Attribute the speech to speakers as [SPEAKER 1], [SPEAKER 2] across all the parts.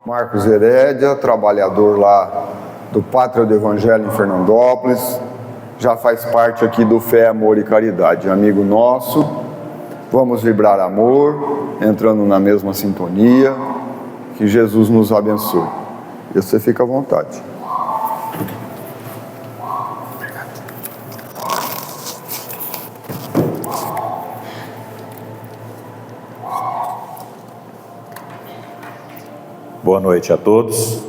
[SPEAKER 1] Marcos Herédia, trabalhador lá do Pátria do Evangelho em Fernandópolis, já faz parte aqui do Fé, Amor e Caridade, amigo nosso. Vamos vibrar amor, entrando na mesma sintonia. Que Jesus nos abençoe. E você fica à vontade.
[SPEAKER 2] Boa noite a todos.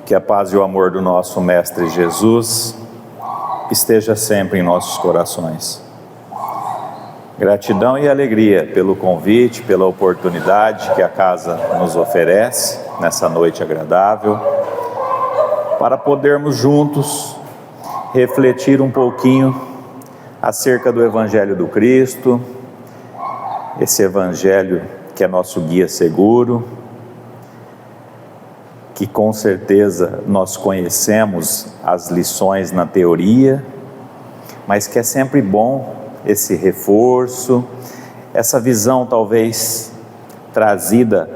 [SPEAKER 2] Que a paz e o amor do nosso Mestre Jesus esteja sempre em nossos corações. Gratidão e alegria pelo convite, pela oportunidade que a casa nos oferece nessa noite agradável, para podermos juntos refletir um pouquinho acerca do Evangelho do Cristo, esse Evangelho que é nosso guia seguro, que com certeza nós conhecemos as lições na teoria, mas que é sempre bom esse reforço, essa visão talvez trazida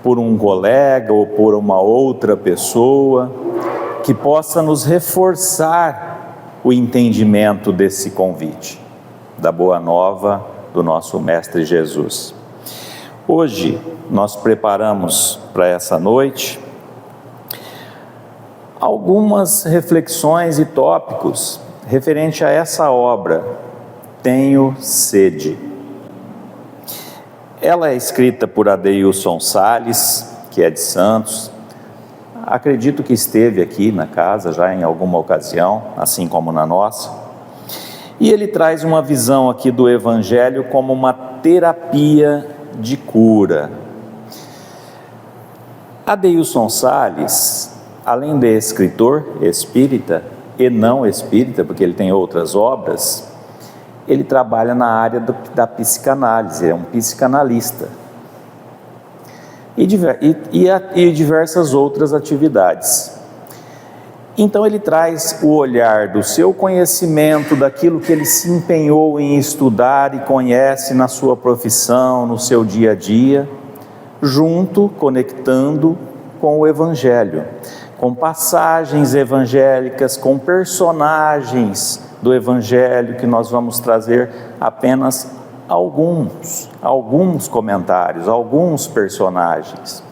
[SPEAKER 2] por um colega ou por uma outra pessoa, que possa nos reforçar o entendimento desse convite, da boa nova do nosso Mestre Jesus. Hoje nós preparamos para essa noite algumas reflexões e tópicos referente a essa obra, Tenho Sede. Ela é escrita por Adeilson Salles, que é de Santos. Acredito que esteve aqui na casa já em alguma ocasião, assim como na nossa. E ele traz uma visão aqui do Evangelho como uma terapia de cura. Adeilson Salles, além de escritor espírita e não espírita, porque ele tem outras obras, ele trabalha na área da psicanálise, é um psicanalista. E diversas outras atividades. Então ele traz o olhar do seu conhecimento, daquilo que ele se empenhou em estudar e conhece na sua profissão, no seu dia a dia, conectando com o Evangelho, com passagens evangélicas, com personagens do Evangelho, que nós vamos trazer apenas alguns comentários, alguns personagens,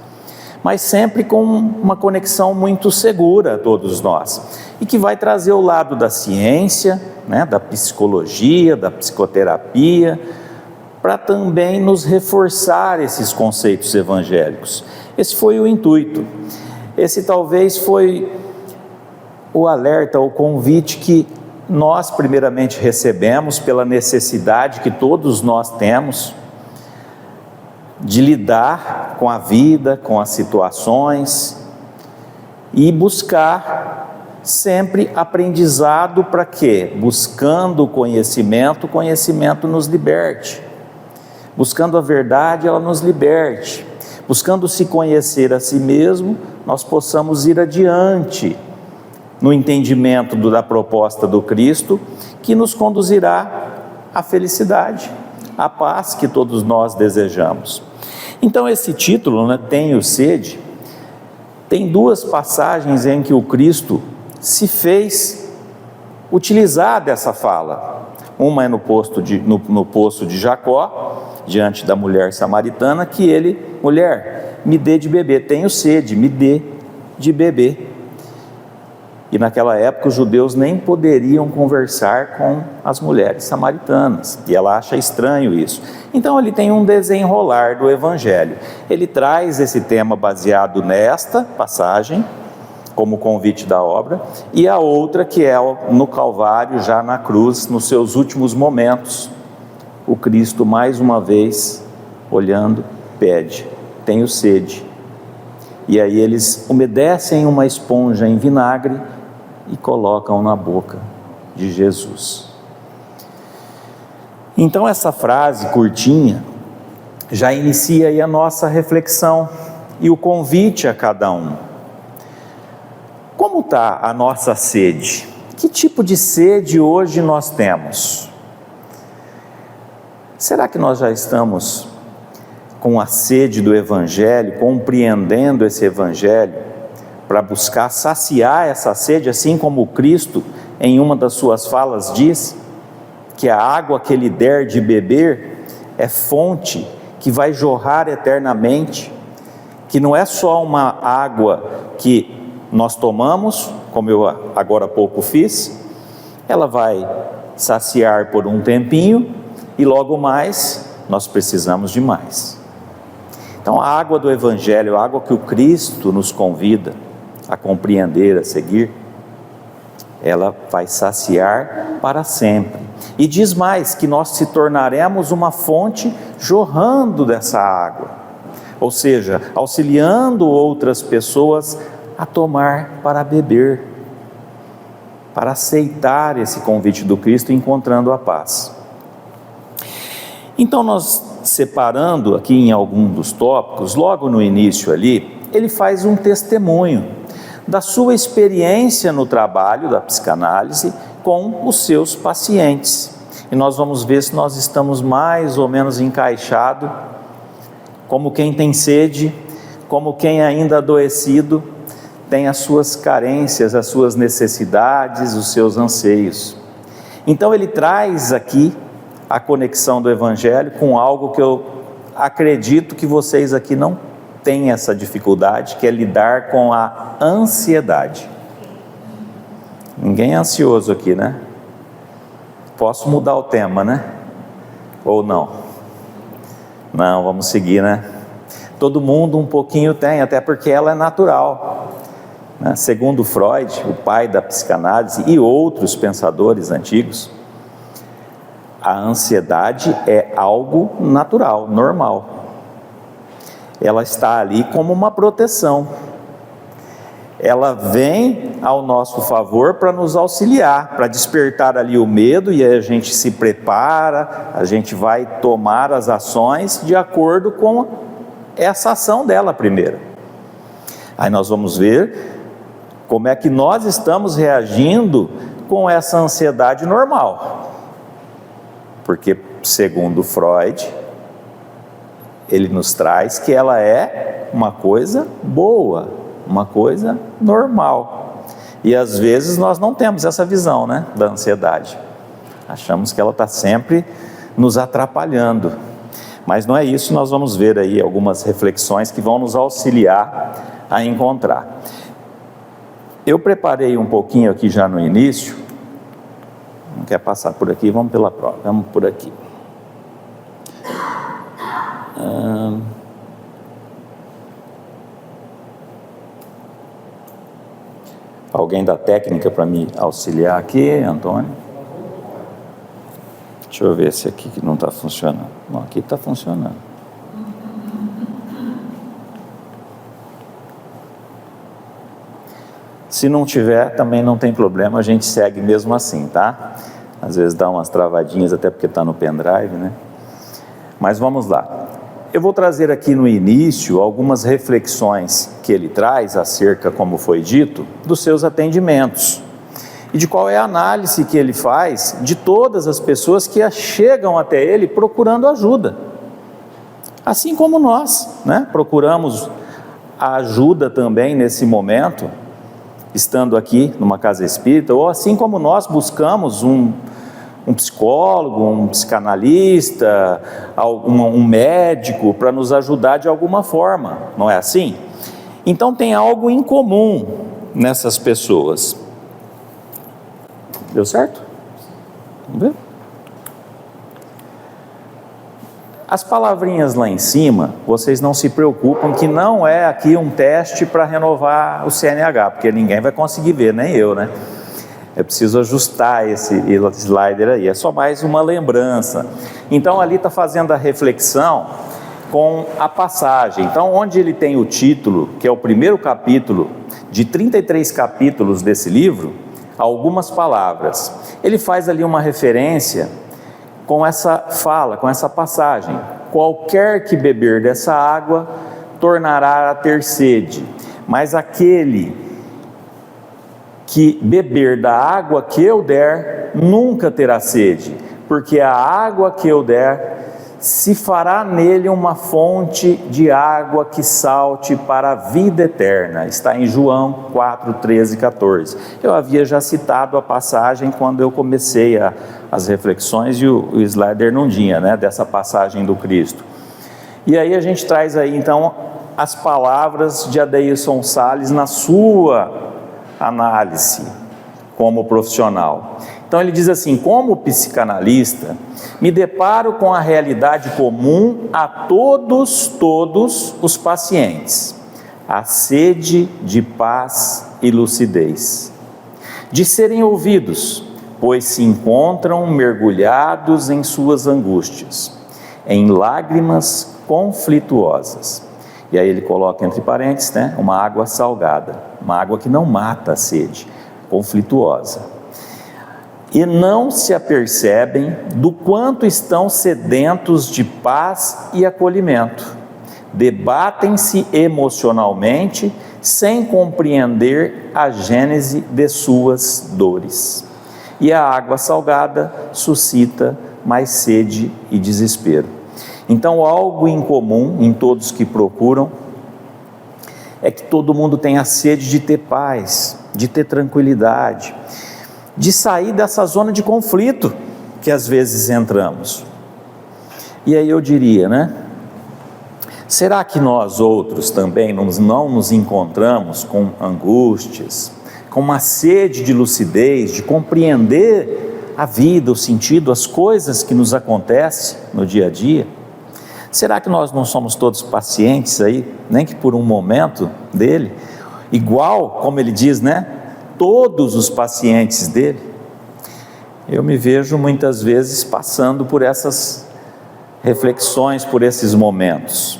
[SPEAKER 2] mas sempre com uma conexão muito segura a todos nós, e que vai trazer o lado da ciência, da psicologia, da psicoterapia, para também nos reforçar esses conceitos evangélicos. Esse foi o intuito. Esse talvez foi o alerta, o convite que nós primeiramente recebemos pela necessidade que todos nós temos de lidar com a vida, com as situações e buscar sempre aprendizado. Para quê? Buscando o conhecimento nos liberte. Buscando a verdade, ela nos liberte. Buscando se conhecer a si mesmo, nós possamos ir adiante no entendimento da proposta do Cristo, que nos conduzirá à felicidade, à paz que todos nós desejamos. Então esse título, Tenho Sede, tem duas passagens em que o Cristo se fez utilizar dessa fala. Uma é no poço de Jacó, diante da mulher samaritana, que ele: mulher, me dê de beber, tenho sede, me dê de beber. E naquela época os judeus nem poderiam conversar com as mulheres samaritanas, e ela acha estranho isso. Então ele tem um desenrolar do Evangelho. Ele traz esse tema baseado nesta passagem, como convite da obra, e a outra que é no Calvário, já na cruz, nos seus últimos momentos, o Cristo mais uma vez, olhando, pede: tenho sede. E aí eles umedecem uma esponja em vinagre e colocam na boca de Jesus. Então essa frase curtinha já inicia aí a nossa reflexão e o convite a cada um. Como está a nossa sede? Que tipo de sede hoje nós temos? Será que nós já estamos com a sede do Evangelho, compreendendo esse Evangelho, para buscar saciar essa sede, assim como Cristo, em uma das suas falas, diz que a água que Ele der de beber é fonte que vai jorrar eternamente, que não é só uma água que nós tomamos, como eu agora há pouco fiz, ela vai saciar por um tempinho e logo mais nós precisamos de mais. Então a água do Evangelho, a água que o Cristo nos convida a compreender, a seguir, ela vai saciar para sempre. E diz mais, que nós se tornaremos uma fonte jorrando dessa água, ou seja, auxiliando outras pessoas a tomar para beber, para aceitar esse convite do Cristo, encontrando a paz. Então nós, separando aqui em algum dos tópicos, logo no início ali, ele faz um testemunho da sua experiência no trabalho da psicanálise com os seus pacientes. E nós vamos ver se nós estamos mais ou menos encaixados, como quem tem sede, como quem ainda adoecido, tem as suas carências, as suas necessidades, os seus anseios. Então ele traz aqui a conexão do Evangelho com algo que eu acredito que vocês aqui não têm essa dificuldade, que é lidar com a ansiedade. Ninguém é ansioso aqui, né? Posso mudar o tema, né? Ou não? Não, vamos seguir, né? Todo mundo um pouquinho tem, até porque ela é natural, né? Segundo Freud, o pai da psicanálise, e outros pensadores antigos, a ansiedade é algo natural, normal. Ela está ali como uma proteção. Ela vem ao nosso favor para nos auxiliar, para despertar ali o medo, e aí a gente se prepara, a gente vai tomar as ações de acordo com essa ação dela primeiro. Aí nós vamos ver como é que nós estamos reagindo com essa ansiedade normal. Porque, segundo Freud, ele nos traz que ela é uma coisa boa, uma coisa normal. E às vezes nós não temos essa visão, né, da ansiedade. Achamos que ela está sempre nos atrapalhando. Mas não é isso, nós vamos ver aí algumas reflexões que vão nos auxiliar a encontrar. Eu preparei um pouquinho aqui já no início. Não quer passar por aqui? Vamos pela prova, vamos por aqui. Alguém da técnica para me auxiliar aqui, Antônio? Deixa eu ver se aqui que não está funcionando. Não, aqui está funcionando. Se não tiver, também não tem problema, a gente segue mesmo assim, tá? Às vezes dá umas travadinhas, até porque está no pendrive, né? Mas vamos lá. Eu vou trazer aqui no início algumas reflexões que ele traz acerca, como foi dito, dos seus atendimentos. E de qual é a análise que ele faz de todas as pessoas que chegam até ele procurando ajuda. Assim como nós, né? Procuramos a ajuda também nesse momento, estando aqui numa casa espírita, ou assim como nós buscamos um psicólogo, um psicanalista, um médico para nos ajudar de alguma forma, não é assim? Então tem algo em comum nessas pessoas. Deu certo? Vamos ver? As palavrinhas lá em cima, vocês não se preocupam que não é aqui um teste para renovar o CNH, porque ninguém vai conseguir ver, nem eu, né? Eu preciso ajustar esse slider aí, é só mais uma lembrança. Então ali está fazendo a reflexão com a passagem. Então onde ele tem o título, que é o primeiro capítulo de 33 capítulos desse livro, algumas palavras. Ele faz ali uma referência com essa fala, com essa passagem: qualquer que beber dessa água tornará a ter sede, mas aquele que beber da água que eu der nunca terá sede, porque a água que eu der se fará nele uma fonte de água que salte para a vida eterna. Está em João 4, 13 e 14. Eu havia já citado a passagem quando eu comecei as reflexões e o Slader não tinha, né, dessa passagem do Cristo. E aí a gente traz aí então as palavras de Adeilson Sales na sua análise como profissional. Então ele diz assim: como psicanalista, me deparo com a realidade comum a todos os pacientes, a sede de paz e lucidez, de serem ouvidos, pois se encontram mergulhados em suas angústias, em lágrimas conflituosas. E aí ele coloca entre parênteses, né, uma água salgada, uma água que não mata a sede, conflituosa. E não se apercebem do quanto estão sedentos de paz e acolhimento. Debatem-se emocionalmente sem compreender a gênese de suas dores. E a água salgada suscita mais sede e desespero. Então, algo em comum em todos que procuram é que todo mundo tem a sede de ter paz, de ter tranquilidade, de sair dessa zona de conflito que às vezes entramos. E aí eu diria, né? Será que nós outros também não nos encontramos com angústias, com uma sede de lucidez, de compreender a vida, o sentido, as coisas que nos acontecem no dia a dia? Será que nós não somos todos pacientes aí, nem que por um momento dele? Igual, como ele diz, né? Todos os pacientes dele. Eu me vejo muitas vezes passando por essas reflexões, por esses momentos.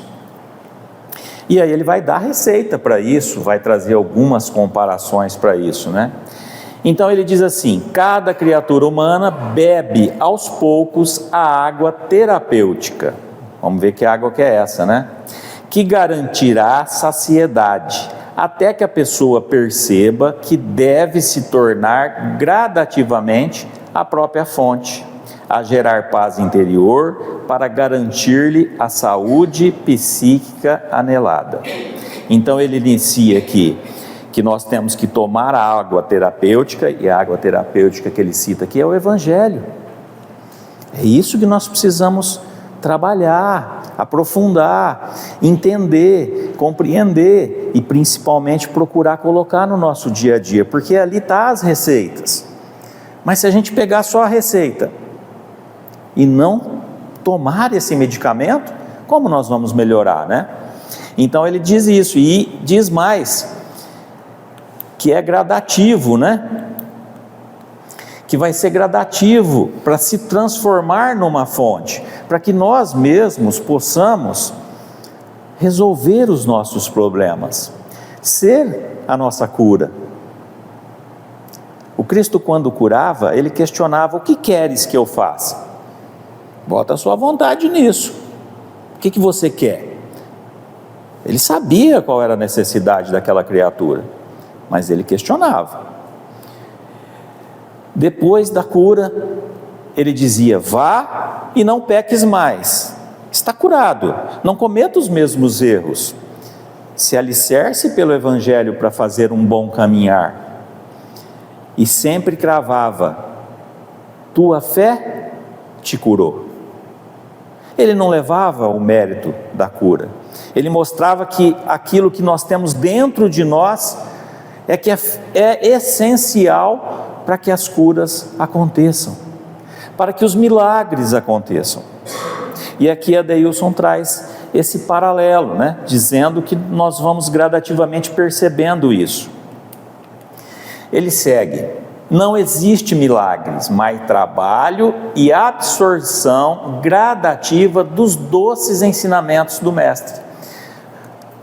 [SPEAKER 2] E aí ele vai dar receita para isso, vai trazer algumas comparações para isso, né? Então ele diz assim: cada criatura humana bebe aos poucos a água terapêutica. Vamos ver que água que é essa, né? Que garantirá saciedade, até que a pessoa perceba que deve se tornar gradativamente a própria fonte, a gerar paz interior para garantir-lhe a saúde psíquica anelada. Então ele inicia aqui que nós temos que tomar a água terapêutica, e a água terapêutica que ele cita aqui é o Evangelho. É isso que nós precisamos trabalhar, aprofundar, entender, compreender e principalmente procurar colocar no nosso dia a dia, porque ali está as receitas. Mas se a gente pegar só a receita e não tomar esse medicamento, como nós vamos melhorar, né? Então ele diz isso e diz mais, que é gradativo, né? Que vai ser gradativo para se transformar numa fonte, para que nós mesmos possamos resolver os nossos problemas, ser a nossa cura. O Cristo, quando curava, ele questionava: o que queres que eu faça? Bota a sua vontade nisso. O que você quer? Ele sabia qual era a necessidade daquela criatura, mas ele questionava. Depois da cura, ele dizia: vá e não peques mais, está curado, não cometa os mesmos erros, se alicerce pelo Evangelho para fazer um bom caminhar. E sempre cravava: tua fé te curou. Ele não levava o mérito da cura, ele mostrava que aquilo que nós temos dentro de nós é essencial para que as curas aconteçam, para que os milagres aconteçam. E aqui Adeilson traz esse paralelo, né? Dizendo que nós vamos gradativamente percebendo isso. Ele segue: não existe milagres, mas trabalho e absorção gradativa dos doces ensinamentos do Mestre.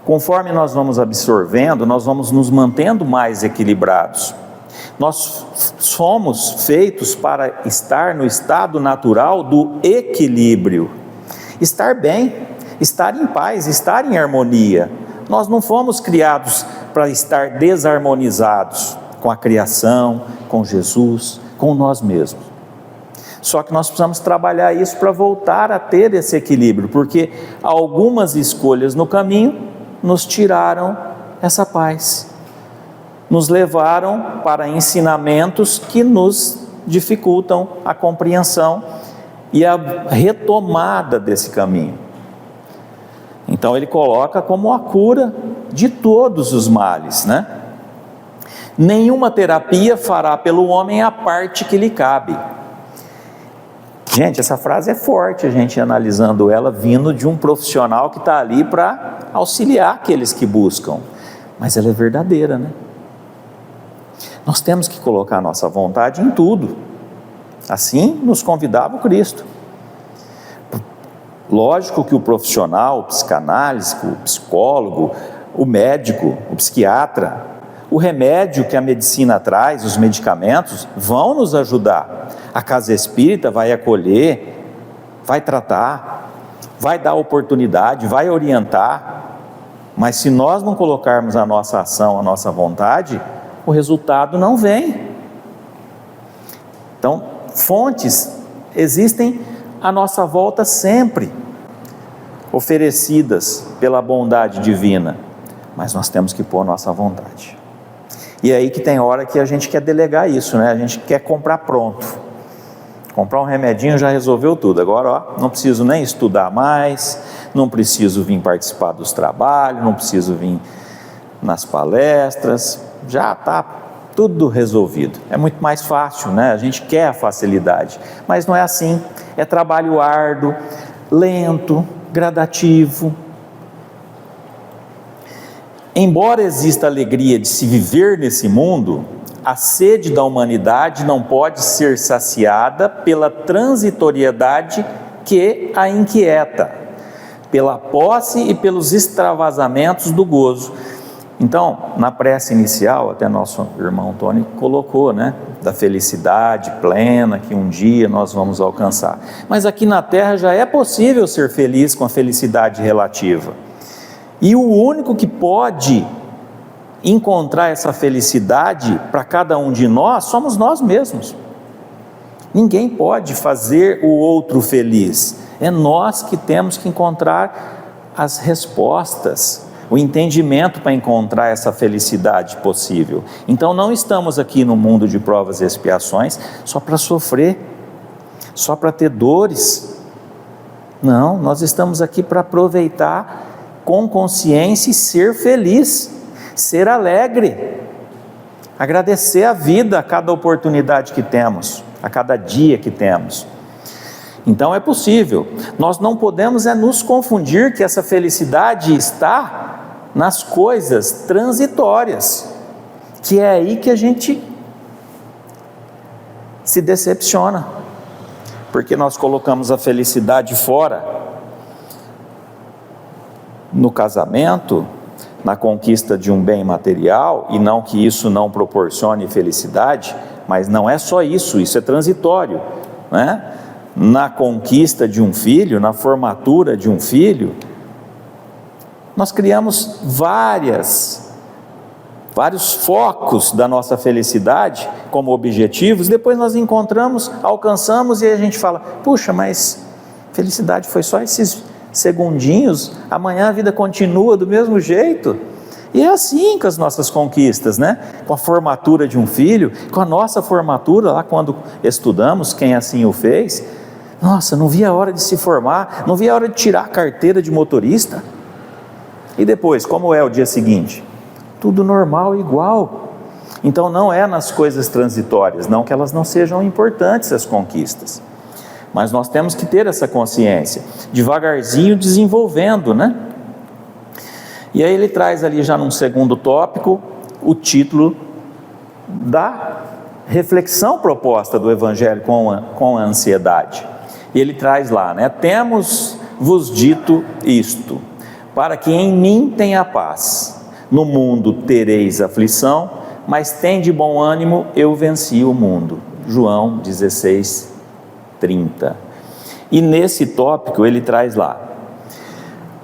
[SPEAKER 2] Conforme nós vamos absorvendo, nós vamos nos mantendo mais equilibrados. Nós somos feitos para estar no estado natural do equilíbrio, estar bem, estar em paz, estar em harmonia. Nós não fomos criados para estar desarmonizados com a criação, com Jesus, com nós mesmos. Só que nós precisamos trabalhar isso para voltar a ter esse equilíbrio, porque algumas escolhas no caminho nos tiraram essa paz, nos levaram para ensinamentos que nos dificultam a compreensão e a retomada desse caminho. Então ele coloca como a cura de todos os males, né? Nenhuma terapia fará pelo homem a parte que lhe cabe. Gente, essa frase é forte, a gente analisando ela, vindo de um profissional que está ali para auxiliar aqueles que buscam, mas ela é verdadeira, né? Nós temos que colocar a nossa vontade em tudo, assim nos convidava o Cristo. Lógico que o profissional, o psicanalista, o psicólogo, o médico, o psiquiatra, o remédio que a medicina traz, os medicamentos, vão nos ajudar. A casa espírita vai acolher, vai tratar, vai dar oportunidade, vai orientar, mas se nós não colocarmos a nossa ação, a nossa vontade, o resultado não vem. Então, fontes existem à nossa volta sempre, oferecidas pela bondade divina, mas nós temos que pôr nossa vontade. E é aí que tem hora que a gente quer delegar isso, né? A gente quer comprar pronto. Comprar um remedinho já resolveu tudo. Agora, ó, não preciso nem estudar mais, não preciso vir participar dos trabalhos, não preciso vir nas palestras, já está tudo resolvido. É muito mais fácil, né? A gente quer a facilidade, mas não é assim. É trabalho árduo, lento, gradativo. Embora exista a alegria de se viver nesse mundo, a sede da humanidade não pode ser saciada pela transitoriedade que a inquieta, pela posse e pelos extravasamentos do gozo. Então, na prece inicial, até nosso irmão Tony colocou, né, da felicidade plena que um dia nós vamos alcançar. Mas aqui na Terra já é possível ser feliz com a felicidade relativa. E o único que pode encontrar essa felicidade para cada um de nós somos nós mesmos. Ninguém pode fazer o outro feliz. É nós que temos que encontrar as respostas, o entendimento para encontrar essa felicidade possível. Então não estamos aqui no mundo de provas e expiações só para sofrer, só para ter dores. Não, nós estamos aqui para aproveitar com consciência e ser feliz, ser alegre, agradecer a vida a cada oportunidade que temos, a cada dia que temos. Então é possível. Nós não podemos nos confundir que essa felicidade está nas coisas transitórias, que é aí que a gente se decepciona, porque nós colocamos a felicidade fora, no casamento, na conquista de um bem material, e não que isso não proporcione felicidade, mas não é só isso, isso é transitório, né? Na conquista de um filho, na formatura de um filho, nós criamos vários focos da nossa felicidade como objetivos, depois nós encontramos, alcançamos e aí a gente fala, puxa, mas felicidade foi só esses segundinhos, amanhã a vida continua do mesmo jeito. E é assim com as nossas conquistas, né? Com a formatura de um filho, com a nossa formatura lá quando estudamos, quem assim o fez, nossa, não via a hora de se formar, não via a hora de tirar a carteira de motorista. E depois, como é o dia seguinte? Tudo normal, igual. Então não é nas coisas transitórias, não que elas não sejam importantes as conquistas, mas nós temos que ter essa consciência, devagarzinho desenvolvendo, né? E aí ele traz ali já num segundo tópico, o título da reflexão proposta do Evangelho com a ansiedade. E ele traz lá, né? Temos-vos dito isto, para que em mim tenha paz. No mundo tereis aflição, mas tende bom ânimo, eu venci o mundo. João 16:30. E nesse tópico ele traz lá,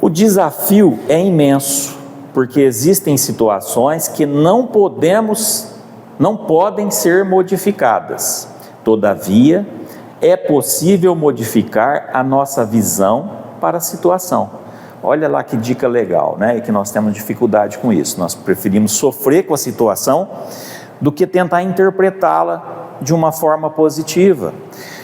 [SPEAKER 2] o desafio é imenso, porque existem situações que não podem ser modificadas. Todavia, é possível modificar a nossa visão para a situação. Olha lá que dica legal, né? E que nós temos dificuldade com isso. Nós preferimos sofrer com a situação do que tentar interpretá-la de uma forma positiva,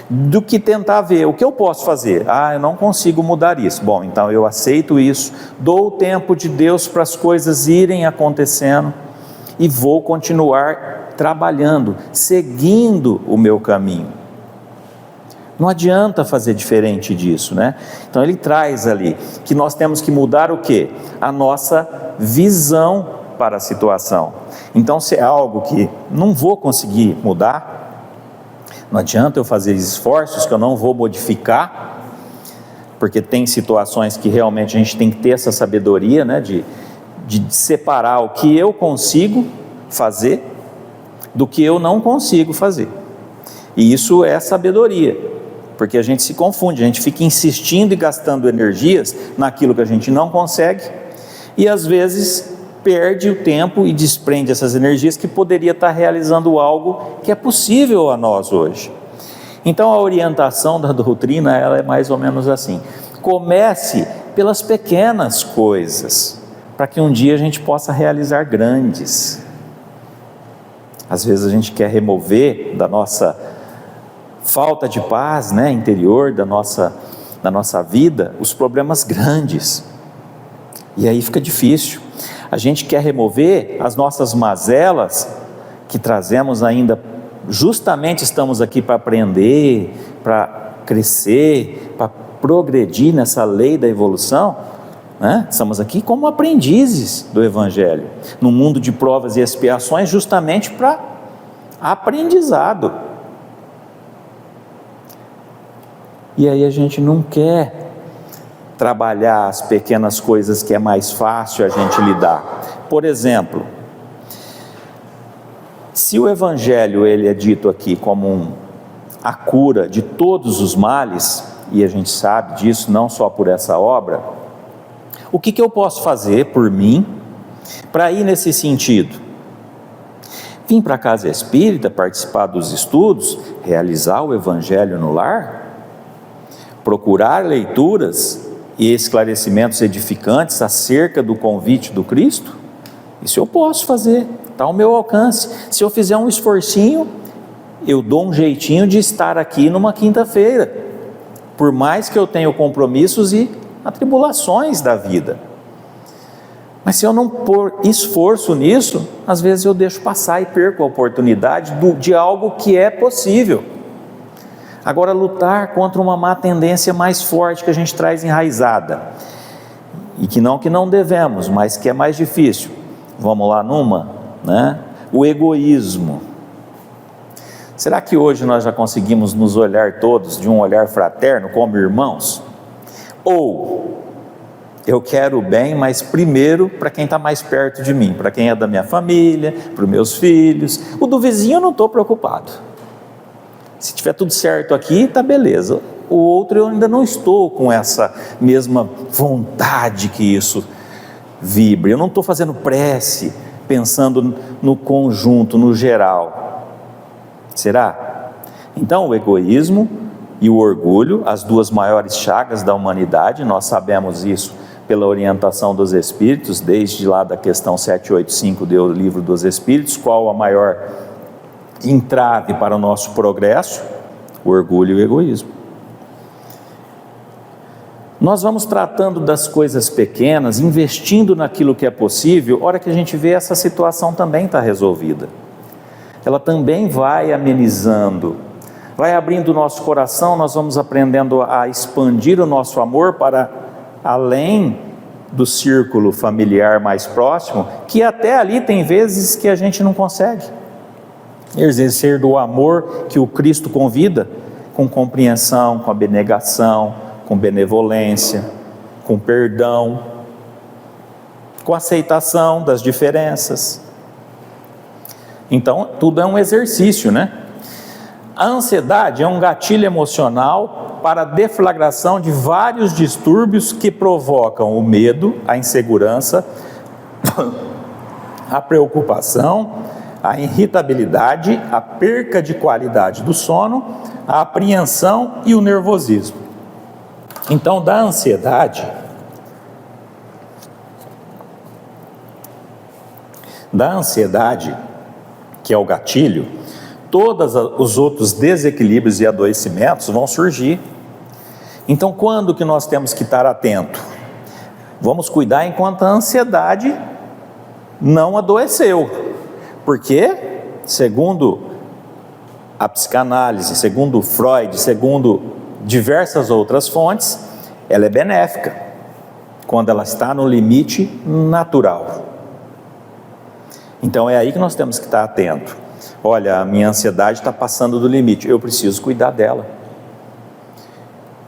[SPEAKER 2] do que tentar ver o que eu posso fazer. Eu não consigo mudar isso. Bom, então eu aceito isso, dou o tempo de Deus para as coisas irem acontecendo e vou continuar trabalhando, seguindo o meu caminho. Não adianta fazer diferente disso, né? Então ele traz ali que nós temos que mudar o quê? A nossa visão para a situação. Então, se é algo que não vou conseguir mudar, não adianta eu fazer esforços que eu não vou modificar, porque tem situações que realmente a gente tem que ter essa sabedoria, né? De separar o que eu consigo fazer do que eu não consigo fazer. E isso é sabedoria. Porque a gente se confunde, a gente fica insistindo e gastando energias naquilo que a gente não consegue e às vezes perde o tempo e desprende essas energias que poderia estar realizando algo que é possível a nós hoje. Então a orientação da doutrina, ela é mais ou menos assim: comece pelas pequenas coisas, para que um dia a gente possa realizar grandes. Às vezes a gente quer remover da nossa falta de paz, né, interior da nossa vida, os problemas grandes, e aí fica difícil. A gente quer remover as nossas mazelas que trazemos ainda, justamente estamos aqui para aprender, para crescer, para progredir nessa lei da evolução, né? Estamos aqui como aprendizes do Evangelho, no mundo de provas e expiações, justamente para aprendizado. E aí a gente não quer trabalhar as pequenas coisas que é mais fácil a gente lidar. Por exemplo, se o Evangelho ele é dito aqui como a cura de todos os males, e a gente sabe disso não só por essa obra, o que eu posso fazer por mim para ir nesse sentido? Vim para a casa espírita, participar dos estudos, realizar o Evangelho no lar? Procurar leituras e esclarecimentos edificantes acerca do convite do Cristo? Isso eu posso fazer, está ao meu alcance. Se eu fizer um esforcinho, eu dou um jeitinho de estar aqui numa quinta-feira, por mais que eu tenha compromissos e atribulações da vida. Mas se eu não pôr esforço nisso, às vezes eu deixo passar e perco a oportunidade de algo que é possível. Agora, lutar contra uma má tendência mais forte que a gente traz enraizada, e que não devemos, mas que é mais difícil. Vamos lá numa, né? O egoísmo. Será que hoje nós já conseguimos nos olhar todos de um olhar fraterno, como irmãos? Ou, eu quero o bem, mas primeiro para quem está mais perto de mim, para quem é da minha família, para os meus filhos. O do vizinho eu não estou preocupado. Se tiver tudo certo aqui, está beleza. O outro eu ainda não estou com essa mesma vontade que isso vibre. Eu não estou fazendo prece, pensando no conjunto, no geral. Será? Então o egoísmo e o orgulho, as duas maiores chagas da humanidade, nós sabemos isso pela orientação dos Espíritos, desde lá da questão 785 do Livro dos Espíritos, qual a maior entrave para o nosso progresso? O orgulho e o egoísmo. Nós vamos tratando das coisas pequenas, investindo naquilo que é possível. A hora que a gente vê, essa situação também está resolvida, ela também vai amenizando, vai abrindo o nosso coração. Nós vamos aprendendo a expandir o nosso amor para além do círculo familiar mais próximo, que até ali tem vezes que a gente não consegue exercer do amor que o Cristo convida, com compreensão, com abnegação, com benevolência, com perdão, com aceitação das diferenças. Então, tudo é um exercício, né? A ansiedade é um gatilho emocional para a deflagração de vários distúrbios que provocam o medo, a insegurança, a preocupação, a irritabilidade, a perca de qualidade do sono, a apreensão e o nervosismo. Então, da ansiedade, que é o gatilho, todos os outros desequilíbrios e adoecimentos vão surgir. Então, quando que nós temos que estar atento? Vamos cuidar enquanto a ansiedade não adoeceu, porque, segundo a psicanálise, segundo Freud, segundo diversas outras fontes, ela é benéfica, quando ela está no limite natural. Então é aí que nós temos que estar atento. Olha, a minha ansiedade está passando do limite, eu preciso cuidar dela.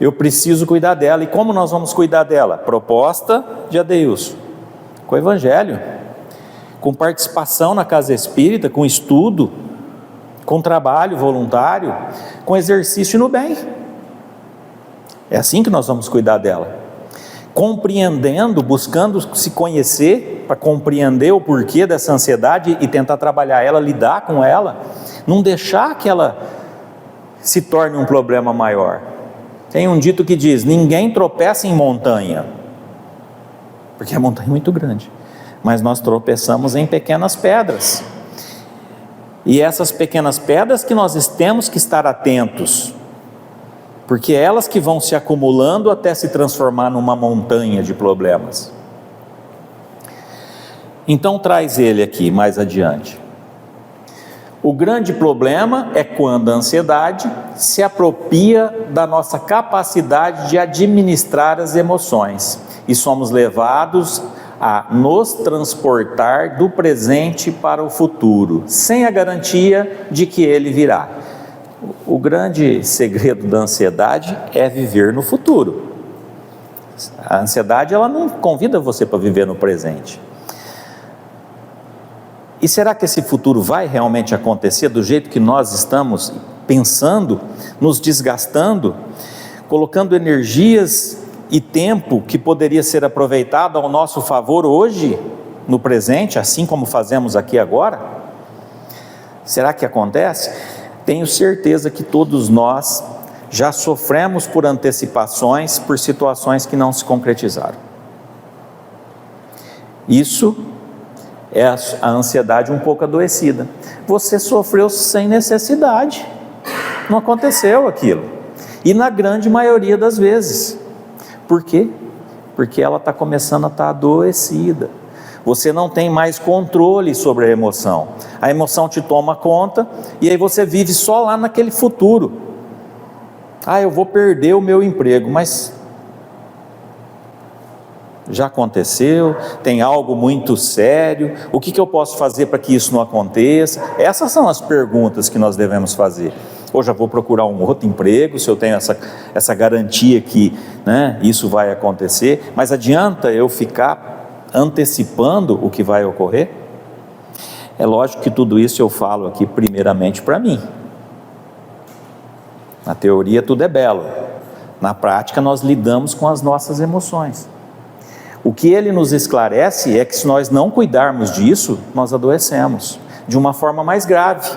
[SPEAKER 2] Eu preciso cuidar dela. E como nós vamos cuidar dela? Proposta de Adeilson, com o Evangelho, com participação na casa espírita, com estudo, com trabalho voluntário, com exercício no bem. É assim que nós vamos cuidar dela. Compreendendo, buscando se conhecer, para compreender o porquê dessa ansiedade e tentar trabalhar ela, lidar com ela, não deixar que ela se torne um problema maior. Tem um dito que diz: ninguém tropeça em montanha, porque a montanha é muito grande, mas nós tropeçamos em pequenas pedras, e essas pequenas pedras que nós temos que estar atentos, porque é elas que vão se acumulando até se transformar numa montanha de problemas. Então traz ele aqui mais adiante. O grande problema é quando a ansiedade se apropria da nossa capacidade de administrar as emoções e somos levados a nos transportar do presente para o futuro, sem a garantia de que ele virá. O grande segredo da ansiedade é viver no futuro. A ansiedade, ela não convida você para viver no presente. E será que esse futuro vai realmente acontecer do jeito que nós estamos pensando, nos desgastando, colocando energias e tempo que poderia ser aproveitado ao nosso favor hoje, no presente, assim como fazemos aqui agora? Será que acontece? Tenho certeza que todos nós já sofremos por antecipações, por situações que não se concretizaram. Isso é a ansiedade um pouco adoecida. Você sofreu sem necessidade, não aconteceu aquilo, e na grande maioria das vezes. Por quê? Porque ela está começando a estar adoecida. Você não tem mais controle sobre a emoção te toma conta, e aí você vive só lá naquele futuro. Eu vou perder o meu emprego, mas já aconteceu, tem algo muito sério, o que eu posso fazer para que isso não aconteça? Essas são as perguntas que nós devemos fazer. Ou já vou procurar um outro emprego, se eu tenho essa garantia que, isso vai acontecer, mas adianta eu ficar antecipando o que vai ocorrer? É lógico que tudo isso eu falo aqui primeiramente para mim. Na teoria tudo é belo, na prática nós lidamos com as nossas emoções. O que ele nos esclarece é que se nós não cuidarmos disso, nós adoecemos de uma forma mais grave,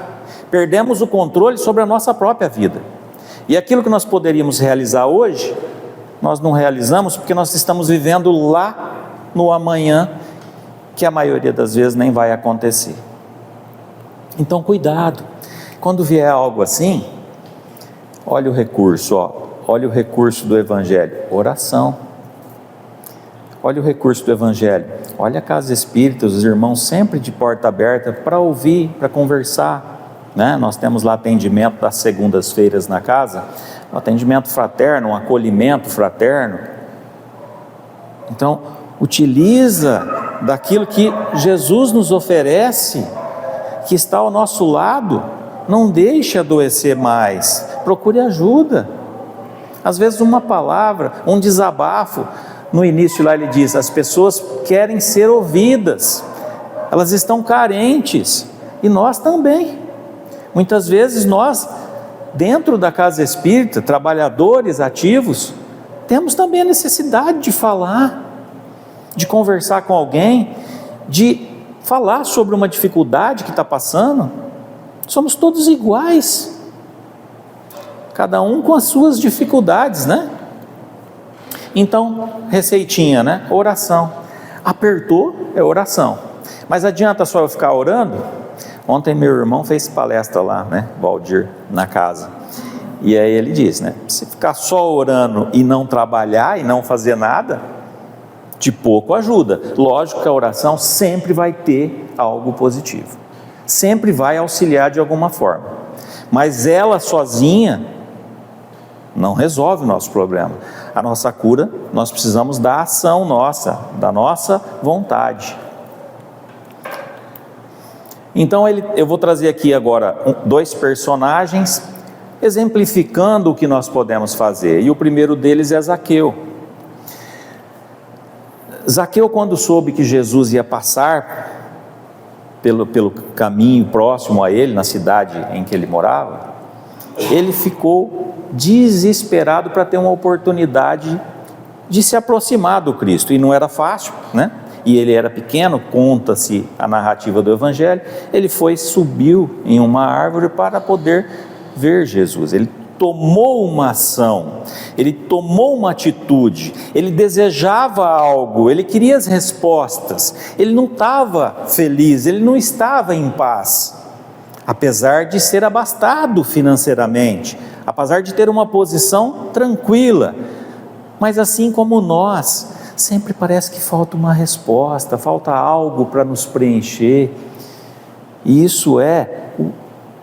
[SPEAKER 2] perdemos o controle sobre a nossa própria vida, e aquilo que nós poderíamos realizar hoje, nós não realizamos porque nós estamos vivendo lá no amanhã, que a maioria das vezes nem vai acontecer. Então cuidado, quando vier algo assim, olha o recurso, olha o recurso do Evangelho, oração. Olha o recurso do Evangelho, olha a casa espírita, os irmãos sempre de porta aberta para ouvir, para conversar, Nós temos lá atendimento das segundas-feiras na casa, um atendimento fraterno, um acolhimento fraterno. Então, utiliza daquilo que Jesus nos oferece, que está ao nosso lado, não deixe adoecer mais, procure ajuda. Às vezes uma palavra, um desabafo. No início lá ele diz, as pessoas querem ser ouvidas, elas estão carentes, e nós também. Muitas vezes nós, dentro da casa espírita, trabalhadores ativos, temos também a necessidade de falar, de conversar com alguém, de falar sobre uma dificuldade que está passando. Somos todos iguais, cada um com as suas dificuldades, né? Então, receitinha, né? Oração. Apertou, é oração. Mas adianta só eu ficar orando? Ontem meu irmão fez palestra lá, né? Valdir, na casa. E aí ele diz, né? Se ficar só orando e não trabalhar e não fazer nada, de pouco ajuda. Lógico que a oração sempre vai ter algo positivo. Sempre vai auxiliar de alguma forma. Mas ela sozinha não resolve o nosso problema. A nossa cura, nós precisamos da ação nossa, da nossa vontade. Então eu vou trazer aqui agora dois personagens, exemplificando o que nós podemos fazer. E o primeiro deles é Zaqueu. Zaqueu, quando soube que Jesus ia passar pelo caminho próximo a ele, na cidade em que ele morava, ele ficou desesperado para ter uma oportunidade de se aproximar do Cristo, e não era fácil, né? E ele era pequeno, conta-se a narrativa do Evangelho. Ele subiu em uma árvore para poder ver Jesus. Ele tomou uma ação, ele tomou uma atitude, ele desejava algo, ele queria as respostas, ele não estava feliz, ele não estava em paz, apesar de ser abastado financeiramente, apesar de ter uma posição tranquila. Mas assim como nós, sempre parece que falta uma resposta, falta algo para nos preencher. E isso é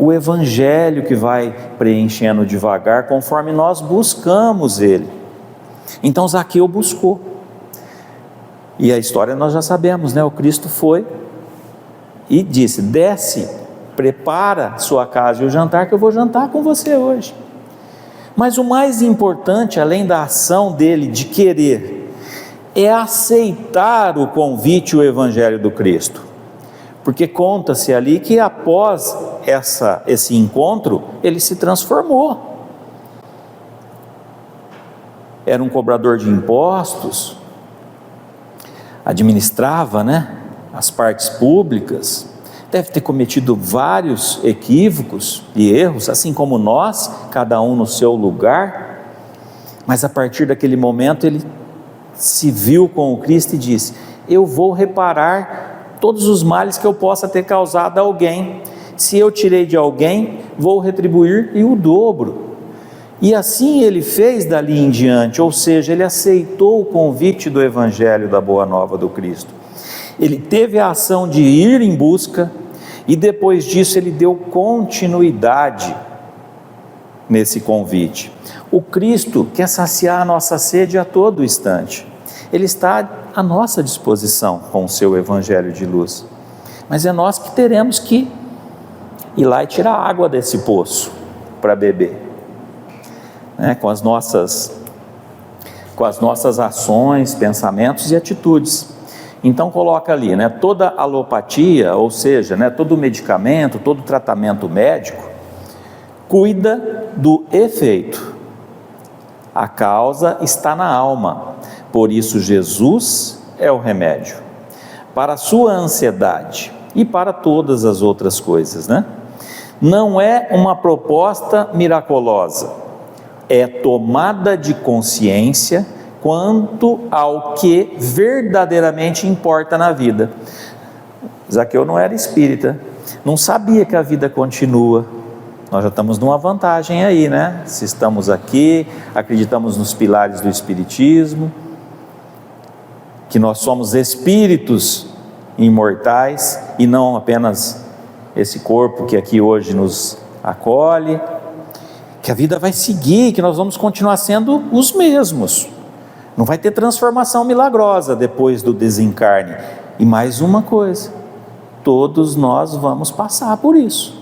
[SPEAKER 2] o Evangelho que vai preenchendo devagar, conforme nós buscamos ele. Então Zaqueu buscou, e a história nós já sabemos, né? O Cristo foi e disse: desce, prepara sua casa e o jantar, que eu vou jantar com você hoje. Mas o mais importante, além da ação dele de querer, é aceitar o convite, o Evangelho do Cristo. Porque conta-se ali que após esse encontro, ele se transformou. Era um cobrador de impostos, administrava, né, as partes públicas, deve ter cometido vários equívocos e erros, assim como nós, cada um no seu lugar. Mas a partir daquele momento ele se viu com o Cristo e disse: eu vou reparar todos os males que eu possa ter causado a alguém. Se eu tirei de alguém, vou retribuir e o dobro. E assim ele fez dali em diante, ou seja, ele aceitou o convite do Evangelho da Boa Nova do Cristo. Ele teve a ação de ir em busca, e depois disso ele deu continuidade nesse convite. O Cristo quer saciar a nossa sede a todo instante. Ele está à nossa disposição com o seu Evangelho de luz, mas é nós que teremos que ir lá e tirar água desse poço para beber, né? Com as nossas ações, pensamentos e atitudes. Então coloca ali, né, toda alopatia, ou seja, né, todo medicamento, todo tratamento médico, cuida do efeito. A causa está na alma. Por isso Jesus é o remédio para a sua ansiedade e para todas as outras coisas, né? Não é uma proposta miraculosa, é tomada de consciência quanto ao que verdadeiramente importa na vida. Zaqueu não era espírita, não sabia que a vida continua. Nós já estamos numa vantagem aí, né? Se estamos aqui, acreditamos nos pilares do Espiritismo, que nós somos espíritos imortais e não apenas esse corpo que aqui hoje nos acolhe, que a vida vai seguir, que nós vamos continuar sendo os mesmos, não vai ter transformação milagrosa depois do desencarne. E mais uma coisa, todos nós vamos passar por isso.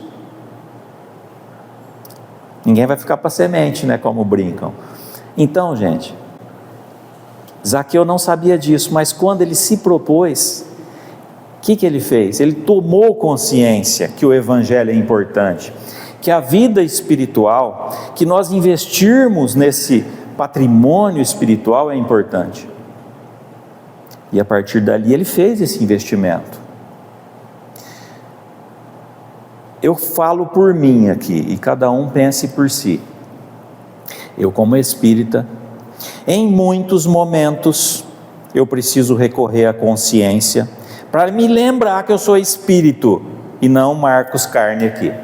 [SPEAKER 2] Ninguém vai ficar para semente, né, como brincam. Então, gente, Zaqueu não sabia disso, mas quando ele se propôs, o que ele fez? Ele tomou consciência que o Evangelho é importante, que a vida espiritual, que nós investirmos nesse patrimônio espiritual é importante. E a partir dali ele fez esse investimento. Eu falo por mim aqui, e cada um pense por si. Eu, como espírita, em muitos momentos, eu preciso recorrer à consciência para me lembrar que eu sou espírito e não Marcos Carne aqui.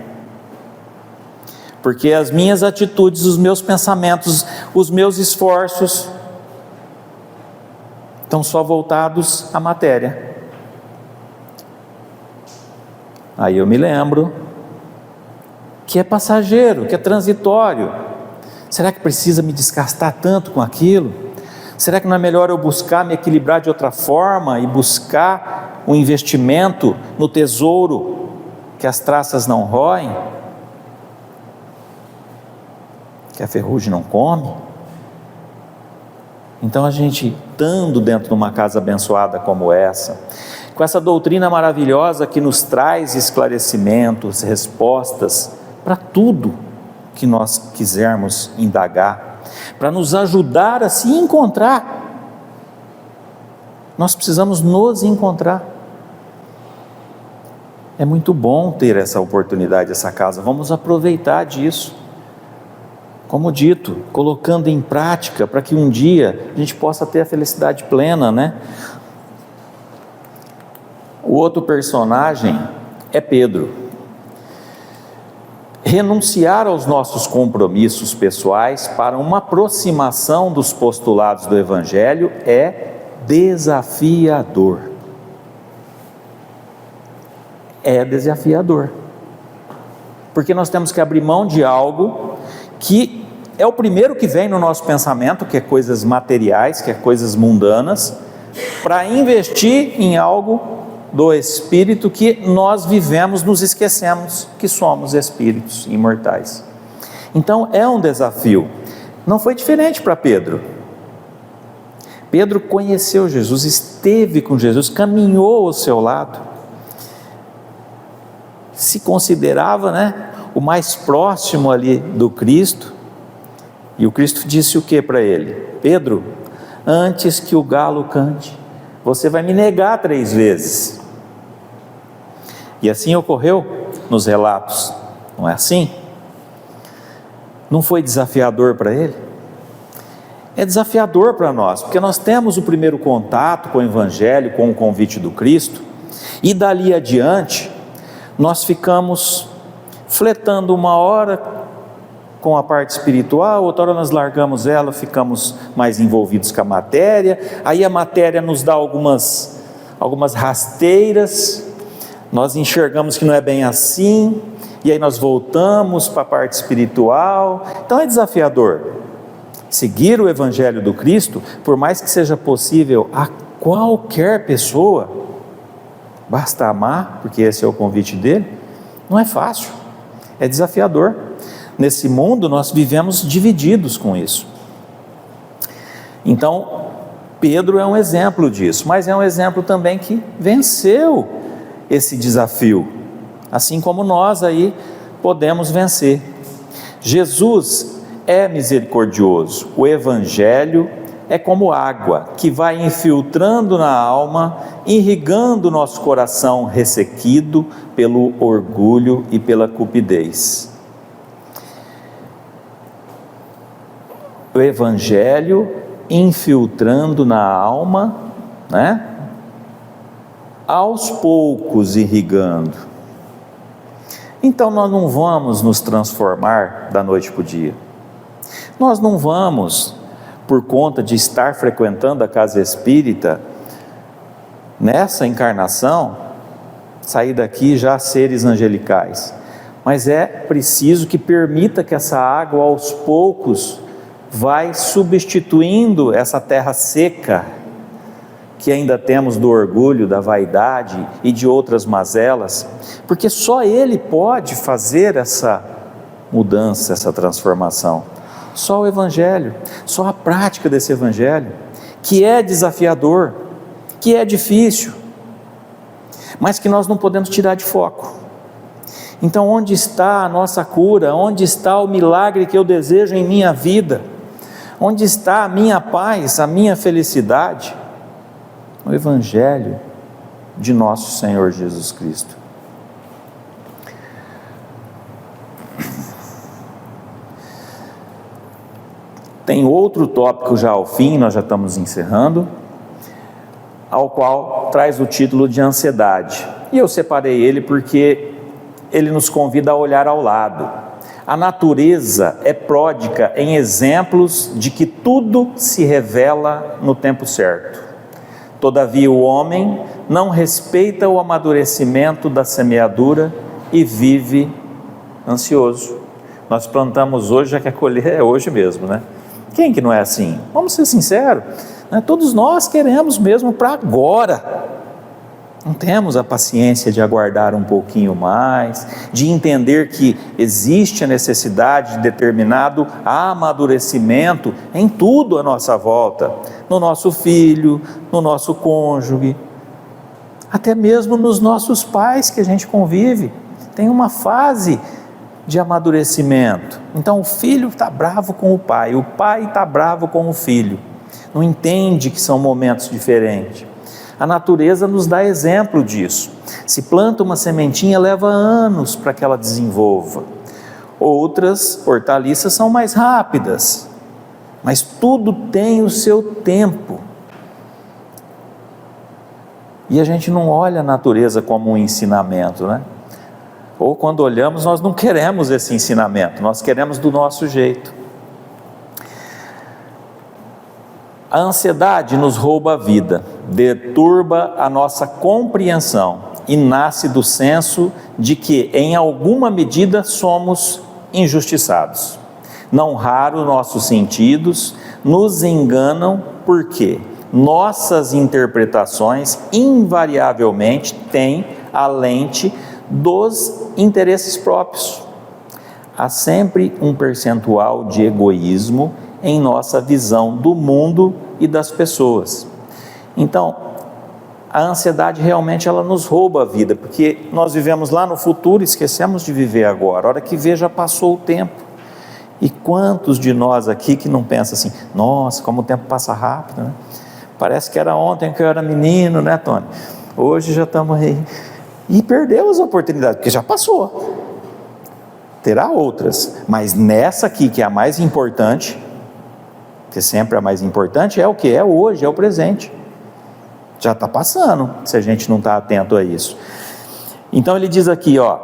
[SPEAKER 2] Porque as minhas atitudes, os meus pensamentos, os meus esforços estão só voltados à matéria. Aí eu me lembro que é passageiro, que é transitório. Será que precisa me desgastar tanto com aquilo? Será que não é melhor eu buscar me equilibrar de outra forma e buscar um investimento no tesouro que as traças não roem, que a ferrugem não come? Então a gente, estando dentro de uma casa abençoada como essa, com essa doutrina maravilhosa que nos traz esclarecimentos, respostas para tudo que nós quisermos indagar, para nos ajudar a se encontrar, nós precisamos nos encontrar. É muito bom ter essa oportunidade, essa casa, vamos aproveitar disso. Como dito, colocando em prática para que um dia a gente possa ter a felicidade plena, né? O outro personagem é Pedro. Renunciar aos nossos compromissos pessoais para uma aproximação dos postulados do Evangelho é desafiador. É desafiador. Porque nós temos que abrir mão de algo que é o primeiro que vem no nosso pensamento, que é coisas materiais, que é coisas mundanas, para investir em algo do Espírito que nós vivemos, nos esquecemos que somos espíritos imortais. Então é um desafio. Não foi diferente para Pedro. Pedro conheceu Jesus, esteve com Jesus, caminhou ao seu lado, se considerava, né, o mais próximo ali do Cristo, e o Cristo disse o que para ele? Pedro, antes que o galo cante, você vai me negar 3 vezes. E assim ocorreu nos relatos, não é assim? Não foi desafiador para ele? É desafiador para nós, porque nós temos o primeiro contato com o Evangelho, com o convite do Cristo, e dali adiante, nós ficamos fletando uma hora com a parte espiritual, outra hora nós largamos ela, ficamos mais envolvidos com a matéria, aí a matéria nos dá algumas rasteiras, nós enxergamos que não é bem assim, e aí nós voltamos para a parte espiritual. Então é desafiador seguir o Evangelho do Cristo, por mais que seja possível a qualquer pessoa, basta amar, porque esse é o convite dele. Não é fácil, é desafiador. Nesse mundo nós vivemos divididos com isso. Então Pedro é um exemplo disso, mas é um exemplo também que venceu esse desafio, assim como nós aí podemos vencer. Jesus é misericordioso, o Evangelho é como água que vai infiltrando na alma, irrigando nosso coração ressequido pelo orgulho e pela cupidez. O Evangelho infiltrando na alma, né? Aos poucos irrigando. Então nós não vamos nos transformar da noite para o dia. Nós não vamos, por conta de estar frequentando a casa espírita, nessa encarnação, sair daqui já seres angelicais. Mas é preciso que permita que essa água aos poucos vai substituindo essa terra seca que ainda temos do orgulho, da vaidade e de outras mazelas, porque só Ele pode fazer essa mudança, essa transformação. Só o Evangelho, só a prática desse Evangelho, que é desafiador, que é difícil, mas que nós não podemos tirar de foco. Então onde está a nossa cura? Onde está o milagre que eu desejo em minha vida? Onde está a minha paz, a minha felicidade? O Evangelho. de nosso Senhor Jesus Cristo. tem outro tópico já ao fim, nós já estamos encerrando, ao qual traz o título de ansiedade. E eu separei ele porque ele nos convida a olhar ao lado. A natureza é pródiga em exemplos de que tudo se revela no tempo certo. Todavia o homem não respeita o amadurecimento da semeadura e vive ansioso. Nós plantamos hoje, já quer colher é hoje mesmo, né? Quem que não é assim? Vamos ser sinceros, né? Todos nós queremos mesmo para agora. Não temos a paciência de aguardar um pouquinho mais, de entender que existe a necessidade de determinado amadurecimento em tudo à nossa volta, no nosso filho, no nosso cônjuge, até mesmo nos nossos pais que a gente convive. Tem uma fase de amadurecimento. Então o filho está bravo com o pai está bravo com o filho, não entende que são momentos diferentes. A natureza nos dá exemplo disso. Se planta uma sementinha, leva anos para que ela desenvolva. Outras hortaliças são mais rápidas, mas tudo tem o seu tempo. E a gente não olha a natureza como um ensinamento, né? Ou quando olhamos, nós não queremos esse ensinamento, nós queremos do nosso jeito. A ansiedade nos rouba a vida, deturba a nossa compreensão e nasce do senso de que, em alguma medida, somos injustiçados. Não raro nossos sentidos nos enganam porque nossas interpretações invariavelmente têm a lente dos interesses próprios. Há sempre um percentual de egoísmo em nossa visão do mundo e das pessoas. Então, a ansiedade realmente ela nos rouba a vida, porque nós vivemos lá no futuro e esquecemos de viver agora. A hora que vê, já passou o tempo. E quantos de nós aqui que não pensam assim, nossa, como o tempo passa rápido, né? Parece que era ontem que eu era menino, né, Tony? Hoje já estamos aí. E perdeu as oportunidades, porque já passou. Terá outras, mas nessa aqui que é a mais importante, que sempre a mais importante, é o que? É hoje, é o presente. Já está passando, se a gente não está atento a isso. Então ele diz aqui, ó,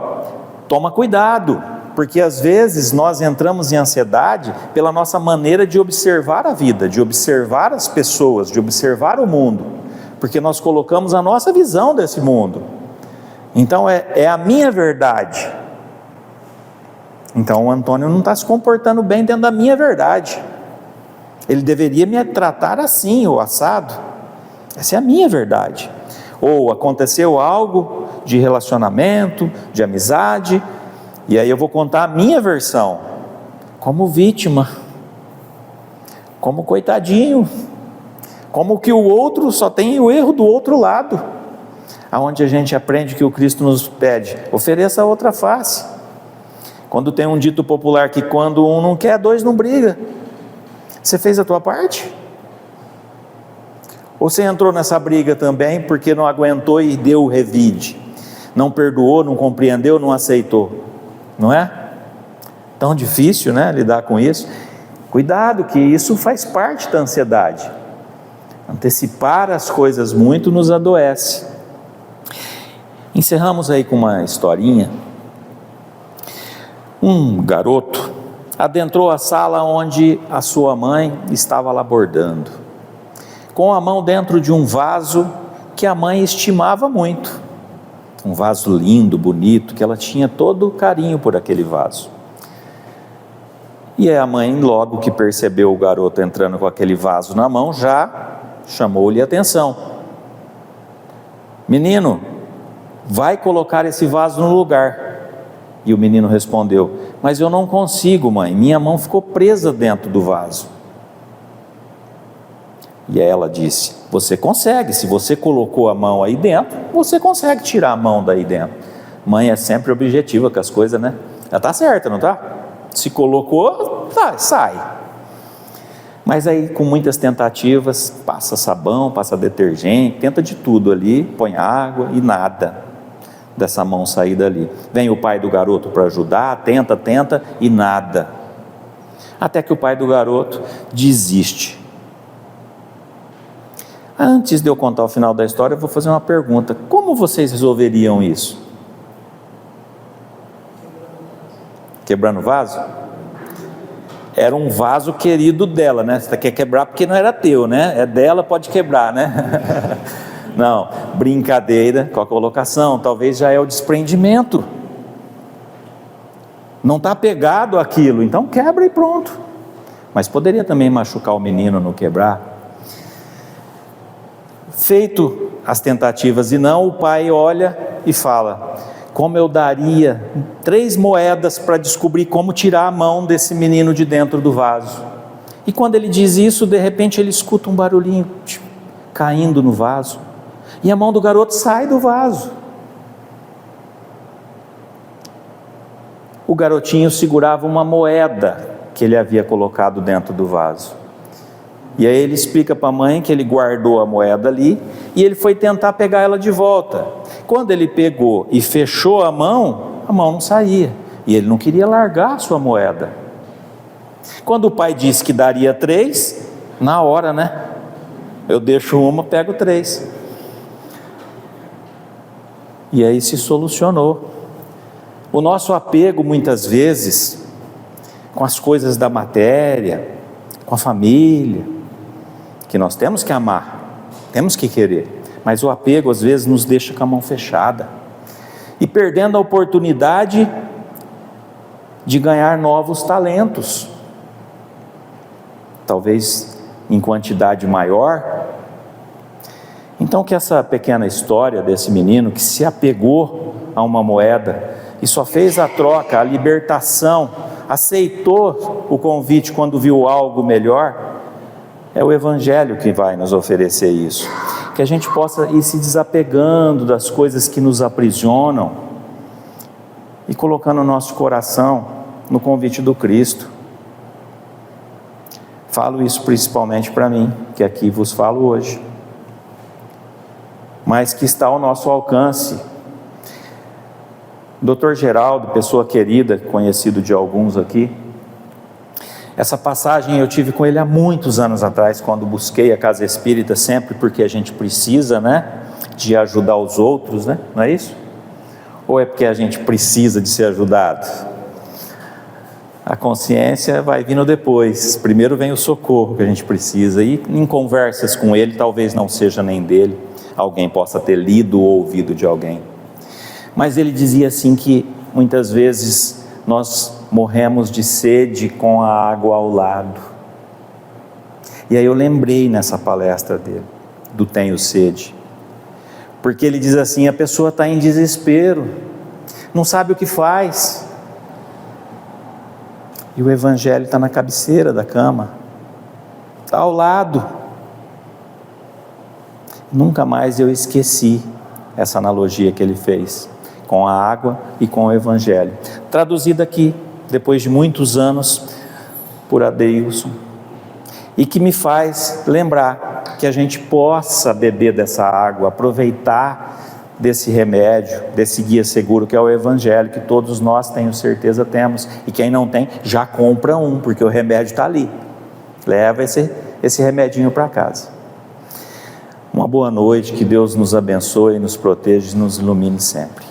[SPEAKER 2] toma cuidado, porque às vezes nós entramos em ansiedade pela nossa maneira de observar a vida, de observar as pessoas, de observar o mundo, porque nós colocamos a nossa visão desse mundo. Então é a minha verdade. Então o Antônio não está se comportando bem dentro da minha verdade. Ele deveria me tratar assim, ou assado. Essa é a minha verdade. Ou aconteceu algo de relacionamento, de amizade, e aí eu vou contar a minha versão, como vítima, como coitadinho, como que o outro só tem o erro do outro lado, aonde a gente aprende que o Cristo nos pede, ofereça a outra face. Quando tem um dito popular que quando um não quer, dois não briga. Você fez a tua parte? Ou você entrou nessa briga também porque não aguentou e deu o revide? Não perdoou, não compreendeu, não aceitou? Não é? Tão difícil, né, lidar com isso. Cuidado, que isso faz parte da ansiedade. Antecipar as coisas muito nos adoece. Encerramos aí com uma historinha. Um garoto adentrou a sala onde a sua mãe estava lá bordando, com a mão dentro de um vaso que a mãe estimava muito, um vaso lindo, bonito, que ela tinha todo o carinho por aquele vaso. E a mãe, logo que percebeu o garoto entrando com aquele vaso na mão, já chamou-lhe a atenção. Menino, vai colocar esse vaso no lugar. E o menino respondeu, mas eu não consigo, mãe, minha mão ficou presa dentro do vaso. E ela disse, você consegue, se você colocou a mão aí dentro, você consegue tirar a mão daí dentro. Mãe é sempre objetiva com as coisas, né? Ela está certa, não está? Se colocou, tá, sai. Mas aí com muitas tentativas, passa sabão, passa detergente, tenta de tudo ali, põe água e nada dessa mão sair dali. Vem o pai do garoto para ajudar, tenta e nada. Até que o pai do garoto desiste. Antes de eu contar o final da história, eu vou fazer uma pergunta: como vocês resolveriam isso? Quebrando o vaso? Era um vaso querido dela, né? Você quer quebrar porque não era teu, né? É dela, pode quebrar, né? Não, brincadeira com a colocação, talvez já é o desprendimento. Não está apegado àquilo, então quebra e pronto. Mas poderia também machucar o menino no quebrar. Feito as tentativas e não, o pai olha e fala: como eu daria 3 moedas para descobrir como tirar a mão desse menino de dentro do vaso. E quando ele diz isso, de repente ele escuta um barulhinho caindo no vaso, e a mão do garoto sai do vaso. O garotinho segurava uma moeda que ele havia colocado dentro do vaso. E aí ele explica para a mãe que ele guardou a moeda ali e ele foi tentar pegar ela de volta. Quando ele pegou e fechou a mão não saía. E ele não queria largar a sua moeda. Quando o pai disse que daria 3, na hora, né? Eu deixo uma, pego 3. E aí se solucionou. O nosso apego, muitas vezes, com as coisas da matéria, com a família, que nós temos que amar, temos que querer, mas o apego às vezes nos deixa com a mão fechada, e perdendo a oportunidade de ganhar novos talentos, talvez em quantidade maior. Então que essa pequena história desse menino que se apegou a uma moeda, e só fez a troca, a libertação, aceitou o convite quando viu algo melhor, é o Evangelho que vai nos oferecer isso, que a gente possa ir se desapegando das coisas que nos aprisionam, e colocando o nosso coração no convite do Cristo. Falo isso principalmente para mim, que aqui vos falo hoje, mas que está ao nosso alcance. Dr. Geraldo, pessoa querida, conhecido de alguns aqui, essa passagem eu tive com ele há muitos anos atrás, quando busquei a casa espírita, sempre porque a gente precisa, né, de ajudar os outros, né, não é isso? Ou é porque a gente precisa de ser ajudado? A consciência vai vindo depois, primeiro vem o socorro que a gente precisa, e em conversas com ele, talvez não seja nem dele, alguém possa ter lido ou ouvido de alguém. Mas ele dizia assim que muitas vezes nós morremos de sede com a água ao lado. E aí eu lembrei nessa palestra dele, do Tenho Sede. Porque ele diz assim, a pessoa está em desespero, não sabe o que faz. E o Evangelho está na cabeceira da cama, está ao lado. Nunca mais eu esqueci essa analogia que ele fez com a água e com o Evangelho, traduzida aqui, depois de muitos anos, por Adeilson, e que me faz lembrar que a gente possa beber dessa água, aproveitar desse remédio, desse guia seguro que é o Evangelho, que todos nós, tenho certeza, temos, e quem não tem, já compra um, porque o remédio está ali, leva esse remedinho para casa. Uma boa noite, que Deus nos abençoe, nos proteja e nos ilumine sempre.